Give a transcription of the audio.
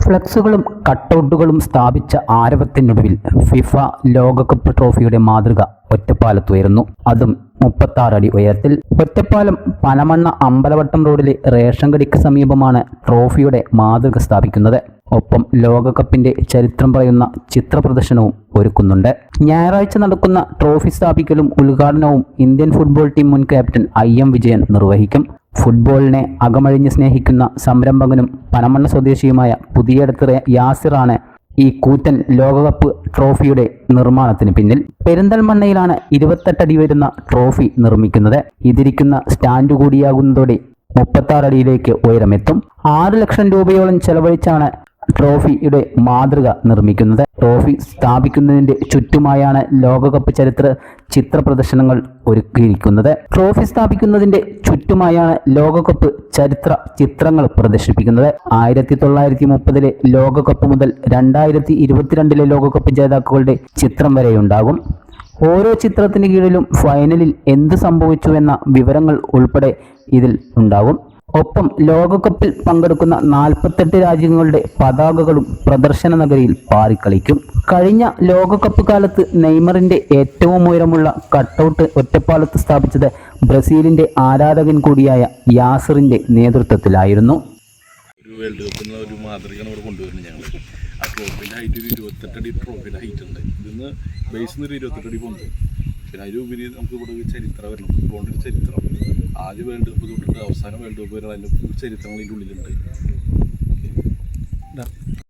ഫ്ലെക്സുകളും കട്ടൗട്ടുകളും സ്ഥാപിച്ച ആരവത്തിനൊടുവിൽ ഫിഫ ലോകകപ്പ് ട്രോഫിയുടെ മാതൃക ഒറ്റപ്പാലത്തുയരുന്നു. അതും 36 അടി ഉയരത്തിൽ. ഒറ്റപ്പാലം പനമണ്ണ അമ്പലവട്ടം റോഡിലെ റേഷൻ കടയ്ക്ക് സമീപമാണ് ട്രോഫിയുടെ മാതൃക സ്ഥാപിക്കുന്നത്. ഒപ്പം ലോകകപ്പിന്റെ ചരിത്രം പറയുന്ന ചിത്രപ്രദർശനവും ഒരുക്കുന്നുണ്ട്. ഞായറാഴ്ച നടക്കുന്ന ട്രോഫി സ്ഥാപിക്കലും ഉദ്ഘാടനവും ഇന്ത്യൻ ഫുട്ബോൾ ടീം മുൻ ക്യാപ്റ്റൻ IM വിജയൻ നിർവഹിക്കും. ഫുട്ബോളിനെ അകമഴിഞ്ഞ് സ്നേഹിക്കുന്ന സംരംഭകനും പനമണ്ണ സ്വദേശിയുമായ പുതിയടത്ത് യാസിറാണ് ഈ കൂറ്റൻ ലോകകപ്പ് ട്രോഫിയുടെ നിർമ്മാണത്തിന് പിന്നിൽ. പെരിന്തൽമണ്ണയിലാണ് 28 അടി വരുന്ന ട്രോഫി നിർമ്മിക്കുന്നത്. ഇതിരിക്കുന്ന സ്റ്റാൻഡ് കൂടിയാകുന്നതോടെ 36 അടിയിലേക്ക് ഉയരമെത്തും. 6 ലക്ഷം രൂപയോളം ചെലവഴിച്ചാണ് ട്രോഫിയുടെ മാതൃക നിർമ്മിക്കുന്നത്. ട്രോഫി സ്ഥാപിക്കുന്നതിന്റെ ചുറ്റുമായാണ് ലോകകപ്പ് ചിത്ര പ്രദർശനങ്ങൾ ഒരുക്കിയിരിക്കുന്നത്. ട്രോഫി സ്ഥാപിക്കുന്നതിന്റെ ചുറ്റുമായാണ് ലോകകപ്പ് ചിത്രങ്ങൾ പ്രദർശിപ്പിക്കുന്നത്. 1930 ലോകകപ്പ് മുതൽ 2022 ലോകകപ്പ് ജേതാക്കളുടെ ചിത്രം വരെയുണ്ടാകും. ഓരോ ചിത്രത്തിന് കീഴിലും ഫൈനലിൽ എന്ത് സംഭവിച്ചുവെന്ന വിവരങ്ങൾ ഉൾപ്പെടെ ഇതിൽ ഉണ്ടാകും. ഒപ്പം ലോകകപ്പിൽ പങ്കെടുക്കുന്ന 48 രാജ്യങ്ങളുടെ പതാകകളും പ്രദർശന നഗരിയിൽ പാറിക്കളിക്കും. കഴിഞ്ഞ ലോകകപ്പ് കാലത്ത് നെയ്മറിന്റെ ഏറ്റവും ഉയരമുള്ള കട്ടൗട്ട് ഒറ്റപ്പാലത്ത് സ്ഥാപിച്ചത് ബ്രസീലിന്റെ ആരാധകൻ കൂടിയായ യാസിറിന്റെ നേതൃത്വത്തിലായിരുന്നു. വേൾഡ് കപ്പ് ഒരു മാതൃകയാണ് ഇവിടെ കൊണ്ടുവരുന്നത്. ഞങ്ങൾ ആ ട്രോഫിൻ്റെ ഹൈറ്റ് ഒരു 28 അടി ട്രോഫിയുടെ ഹൈറ്റ് ഉണ്ട്. ഇതിന്ന് ബേസിൽ നിന്ന് 28 അടി പോകുന്നത്. പിന്നെ അതിലുപരി നമുക്ക് ഇവിടെ ഒരു ചരിത്രം വരണം. ഫുട്ബോളിൻ്റെ ഒരു ചരിത്രം ആദ്യ വേൾഡ് കപ്പ് തൊട്ടിട്ട് അവസാനം വേൾഡ് കപ്പ് വരെ അതിൻ്റെ ചരിത്രങ്ങൾ ഇതിൻ്റെ ഉള്ളിലുണ്ട്.